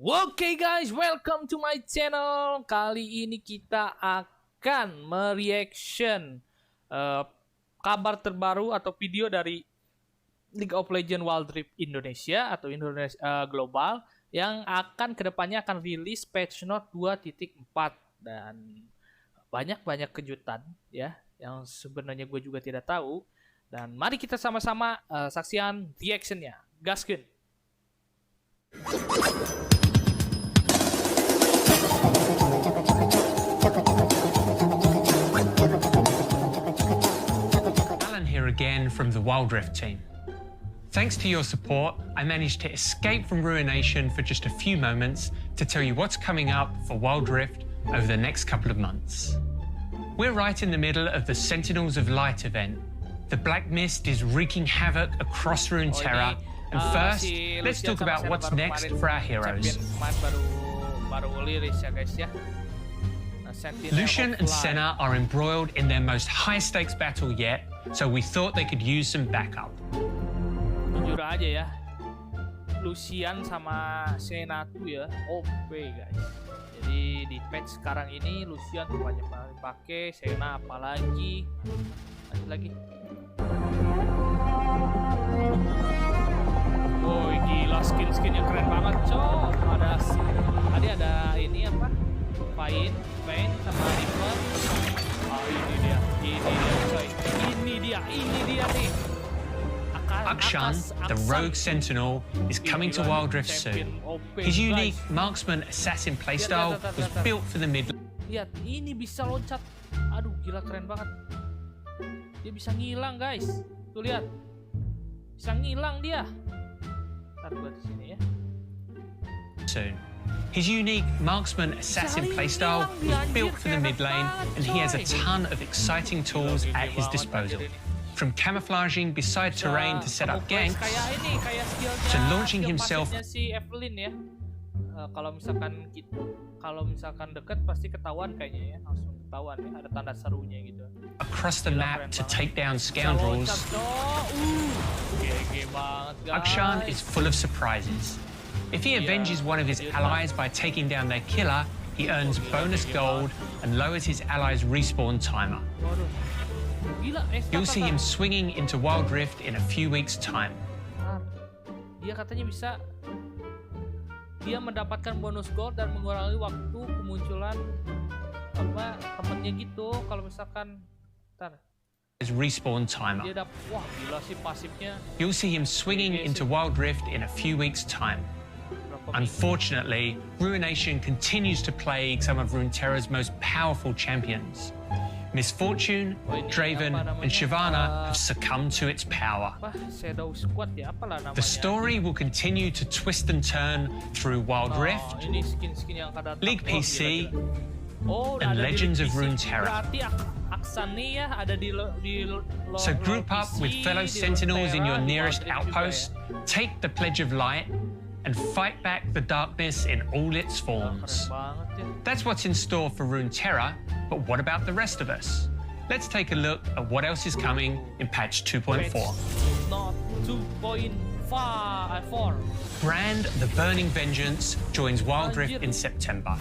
Oke guys, welcome to my channel. Kali ini kita akan mereaction kabar terbaru atau video dari League of Legends Wild Rift Indonesia atau Indonesia global yang akan kedepannya akan rilis patch note 2.4 dan banyak kejutan ya yang sebenarnya gue juga tidak tahu. Dan mari kita sama-sama saksikan reactionnya. Gaskeun. Alan here again from the Wild Rift team. Thanks to your support, I managed to escape from Ruination for just a few moments to tell you what's coming up for Wild Rift over the next couple of months. We're right in the middle of the Sentinels of Light event. The Black Mist is wreaking havoc across Runeterra, and first, let's talk about what's next for our heroes. Lucian and Senna are embroiled in their most high-stakes battle yet, so we thought they could use some backup. Jujur aja ya, Lucian sama Senna tuh ya OP guys. Jadi di patch sekarang ini Lucian tuh banyak banget dipakai, Senna apalagi. Lanjut lagi. Oh gila, skin-skinnya keren banget cok. Ada ini apa? Pain sama Reaper. Oh ini dia coy. Ini dia nih. Akan, the rogue sentinel, is coming to Wild Rift soon. His unique marksman assassin playstyle was built for the mid. Lihat, ini bisa loncat. Aduh, gila keren banget. Dia bisa ngilang, guys. Tuh lihat. Bisa ngilang dia. Ntar gua di sini ya. Soon. His unique marksman assassin playstyle was built for the mid lane, and he has a ton of exciting tools at his disposal. From camouflaging beside terrain to set up ganks, to launching himself. Si Evelyn ya. Kalau misalkan dekat pasti ketahuan kayaknya ya, langsung ketahuan ya, ada tanda serunya gitu. Across the map to take down scoundrels. Akshan is full of surprises. If he avenges one of his allies by taking down their killer, he earns bonus gold and lowers his allies' respawn timer. You'll see him swinging into Wild Rift in a few weeks' time. Dia katanya bisa dia mendapatkan bonus gold dan mengurangi waktu kemunculan apa temennya gitu kalau misalkan his respawn timer. Dia wah gila sih pasifnya. You'll see him swinging into Wild Rift in a few weeks' time. Unfortunately, Ruination continues to plague some of Runeterra's most powerful champions. Misfortune, Draven, and Shyvana have succumbed to its power. The story will continue to twist and turn through Wild Rift, League PC, and Legends of Runeterra. So group up with fellow Sentinels in your nearest outpost, take the Pledge of Light, and fight back the darkness in all its forms. That's what's in store for Runeterra, but what about the rest of us? Let's take a look at what else is coming in patch 2.4. Brand the Burning Vengeance joins Wild Rift in September.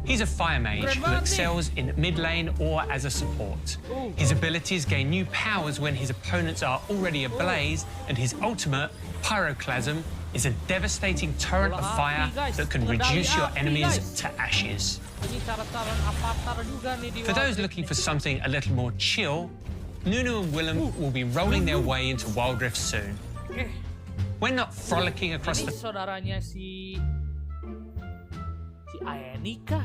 He's a fire mage who excels in mid lane or as a support. His abilities gain new powers when his opponents are already ablaze, and his ultimate, Pyroclasm, is a devastating torrent of fire that can reduce your enemies to ashes. For those looking for something a little more chill, Nunu and Willem will be rolling their way into Wild Rift soon. We're not frolicking across the... Saudaranya si Aenika.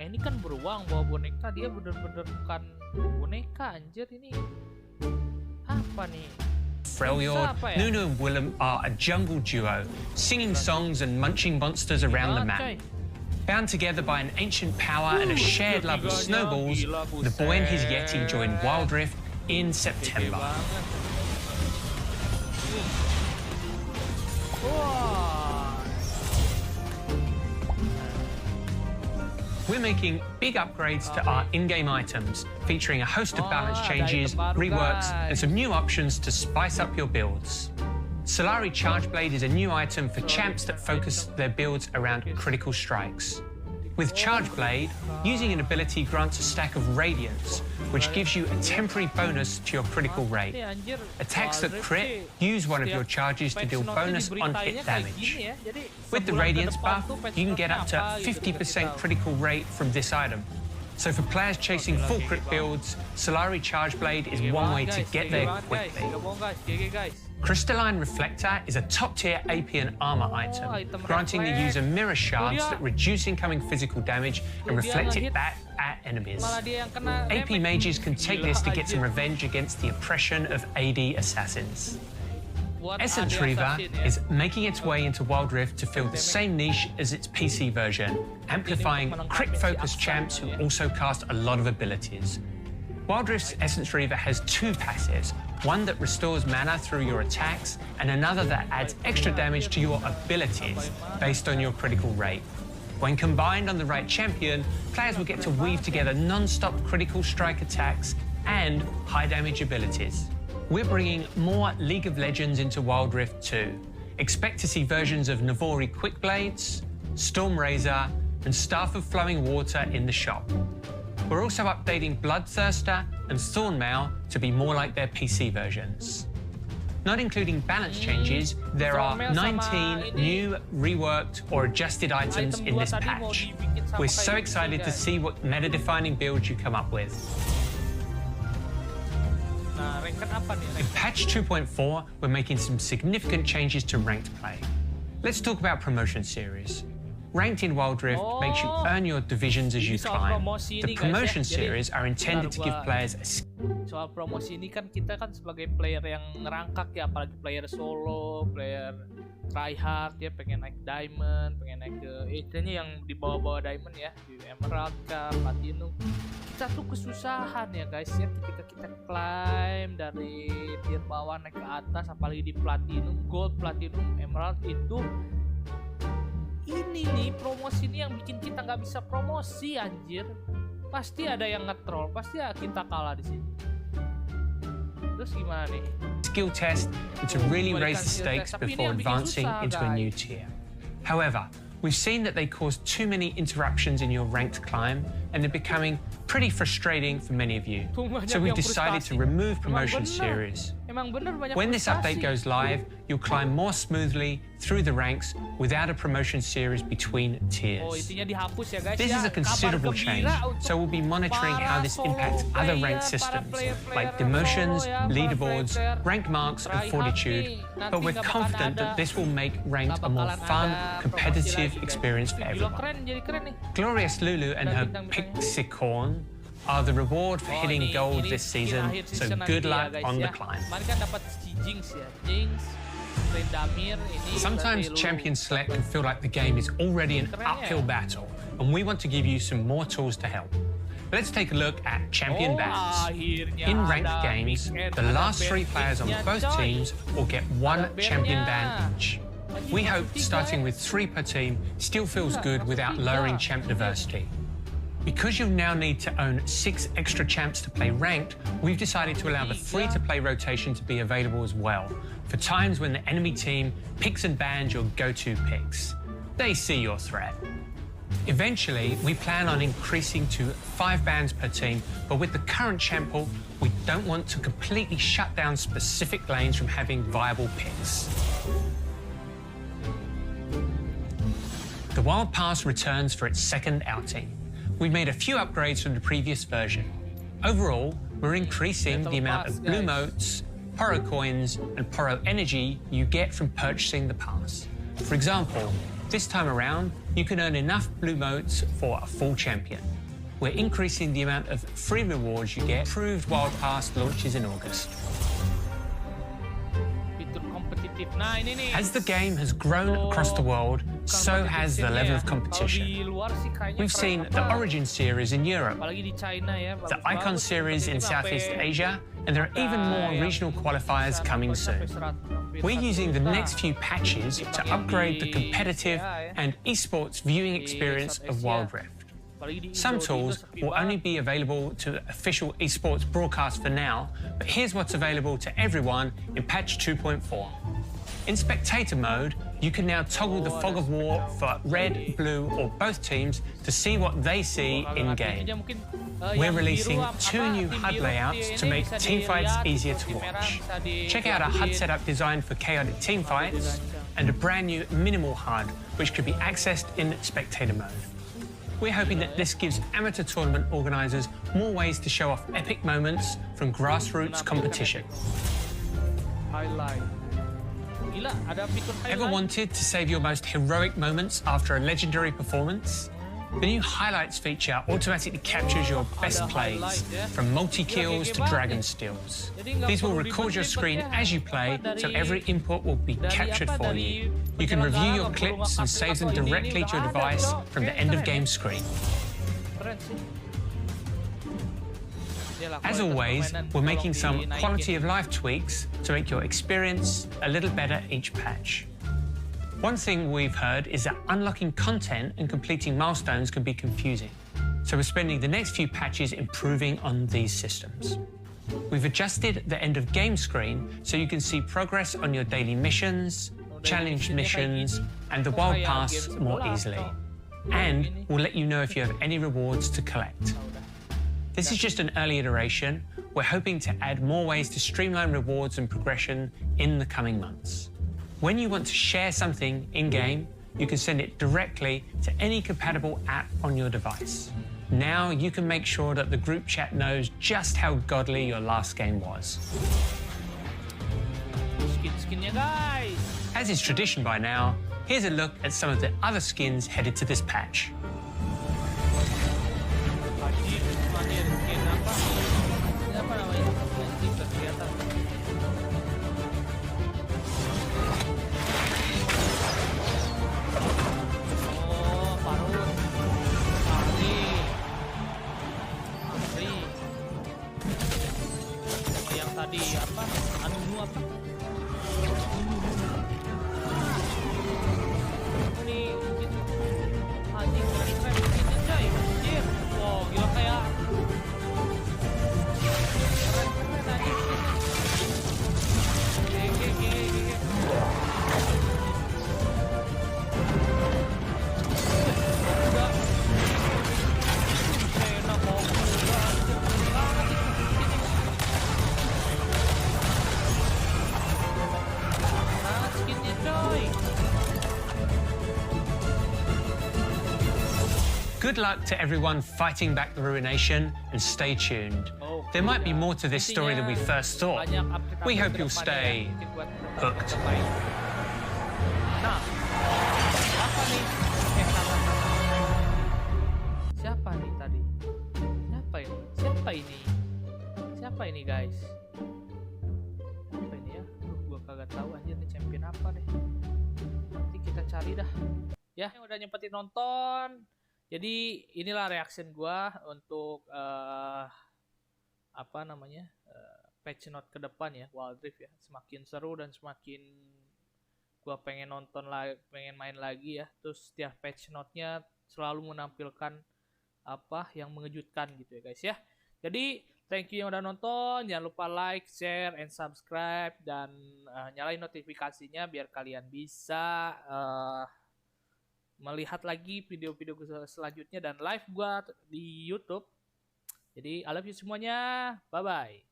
Ini kan beruang bawa boneka, dia bener-bener bukan boneka anjir ini. Apa nih? Freljord, Nunu and Willem are a jungle duo, singing songs and munching monsters around the map. Bound together by an ancient power and a shared love of snowballs, the boy and his Yeti join Wild Rift in September. We're making big upgrades to our in-game items, featuring a host of balance changes, reworks, and some new options to spice up your builds. Solari Charge Blade is a new item for champs that focus their builds around critical strikes. With Charge Blade, using an ability grants a stack of radiance, which gives you a temporary bonus to your critical rate. Attacks that crit use one of your charges to deal bonus on-hit damage. With the radiance buff, you can get up to 50% critical rate from this item. So for players chasing full crit builds, Solari Charge Blade is one way to get there quickly. Crystalline Reflector is a top-tier AP and armor item, granting the user mirror shards that reduce incoming physical damage and reflect it back at enemies. AP mages can take this to get some revenge against the oppression of AD assassins. Essence Reaver is making its way into Wild Rift to fill the same niche as its PC version, amplifying crit-focused champs who also cast a lot of abilities. Wild Rift's Essence Reaver has two passives, one that restores mana through your attacks, and another that adds extra damage to your abilities based on your critical rate. When combined on the right champion, players will get to weave together non-stop critical strike attacks and high damage abilities. We're bringing more League of Legends into Wild Rift 2. Expect to see versions of Navori Quickblades, Storm Razor, and Staff of Flowing Water in the shop. We're also updating Bloodthirster and Thornmail to be more like their PC versions. Not including balance changes, there are 19 new, reworked, or adjusted items in this patch. We're so excited to see what meta-defining builds you come up with. In patch 2.4, we're making some significant changes to ranked play. Let's talk about promotion series. Ranked in Wild Rift makes you earn your divisions as you climb. The promotion series are intended to give players a soal promosi ini kan kita kan sebagai player yang ngerangkak ya, apalagi player solo, player tryhard ya, pengen naik diamond, pengen naik ke istilahnya yang di bawah-bawah diamond ya, di emerald kah, platinum. Kita tuh kesusahan ya guys ya ketika kita climb dari tier bawah naik ke atas, apalagi di platinum, gold, platinum, emerald itu. Ini nih promosi ini yang bikin kita nggak bisa promosi anjir. Pasti ada yang nge-troll, pasti ya kita kalah di sini. Terus gimana nih? Skill test to really raise the stakes before advancing into a new tier. However, we've seen that they cause too many interruptions in your ranked climb, and they're becoming pretty frustrating for many of you. So we've decided to remove promotion series. When this update goes live, you'll climb more smoothly through the ranks without a promotion series between tiers. This is a considerable change, so we'll be monitoring how this impacts other ranked systems, like demotions, leaderboards, rank marks, and fortitude, but we're confident that this will make ranked a more fun, competitive experience for everyone. Glorious Lulu and her Pixicorn are the reward for hitting gold this season, so good luck on the climb. Sometimes champion select can feel like the game is already an uphill battle, and we want to give you some more tools to help. Let's take a look at champion bans. In ranked games, the last 3 players on both teams will get 1 champion ban each. We hope starting with 3 per team still feels good without lowering champ diversity. Because you'll now need to own 6 extra champs to play ranked, we've decided to allow the free-to-play rotation to be available as well, for times when the enemy team picks and bans your go-to picks. They see your threat. Eventually, we plan on increasing to 5 bans per team, but with the current champ pool, we don't want to completely shut down specific lanes from having viable picks. The Wild Pass returns for its second outing. We've made a few upgrades from the previous version. Overall, we're increasing the amount of blue motes, Poro coins, and Poro energy you get from purchasing the pass. For example, this time around, you can earn enough blue motes for a full champion. We're increasing the amount of free rewards you get. Approved Wild Pass launches in August. As the game has grown across the world, so has the level of competition. We've seen the Origin series in Europe, the Icon series in Southeast Asia, and there are even more regional qualifiers coming soon. We're using the next few patches to upgrade the competitive and esports viewing experience of Wild Rift. Some tools will only be available to official esports broadcasts for now, but here's what's available to everyone in patch 2.4. In spectator mode, you can now toggle the fog of war for red, blue, or both teams to see what they see in-game. We're releasing 2 new HUD layouts to make teamfights easier to watch. Check out a HUD setup designed for chaotic teamfights, and a brand new minimal HUD, which could be accessed in spectator mode. We're hoping that this gives amateur tournament organisers more ways to show off epic moments from grassroots competition. Ever wanted to save your most heroic moments after a legendary performance? The new highlights feature automatically captures your best plays, from multi-kills to dragon steals. These will record your screen as you play, so every input will be captured for you. You can review your clips and save them directly to your device from the end of game screen. As always, we're making some quality of life tweaks to make your experience a little better each patch. One thing we've heard is that unlocking content and completing milestones can be confusing, so we're spending the next few patches improving on these systems. We've adjusted the end of game screen so you can see progress on your daily missions, challenge missions, and the wild pass more easily. And we'll let you know if you have any rewards to collect. This is just an early iteration. We're hoping to add more ways to streamline rewards and progression in the coming months. When you want to share something in-game, you can send it directly to any compatible app on your device. Now you can make sure that the group chat knows just how godly your last game was. Skin-skinnya guys. As is tradition by now, here's a look at some of the other skins headed to this patch. Hadir skin apa? Ini apa namanya? Nanti kelihatan. Oh, parut. Asli. Yang tadi apa? Anu apa? Ini mungkin anjing keren ini coy. Anjir. Wow, gila kayak keren anjing. Gege. Udah. Enak mau anjir. Banget itu. Nah, skinnya coy. Good luck to everyone fighting back the ruination, and stay tuned. There might be more to this story than we first thought. We hope you'll stay hooked. Nah, apa nih? Siapa nih tadi? Siapa ini guys? Apa ini ya? Gua kagak tahu anjir nih champion apa deh. Nanti kita cari dah. Ya, yang udah nyempetin nonton. Jadi inilah reaction gua untuk apa namanya patch note ke depan ya, Wild Rift ya. Semakin seru dan semakin gua pengen nonton lagi, pengen main lagi ya. Terus setiap patch note-nya selalu menampilkan apa yang mengejutkan gitu ya guys ya. Jadi thank you yang udah nonton, jangan lupa like, share, and subscribe, dan nyalain notifikasinya biar kalian bisa melihat lagi video-video selanjutnya dan live gua di YouTube. Jadi I love you semuanya. Bye bye.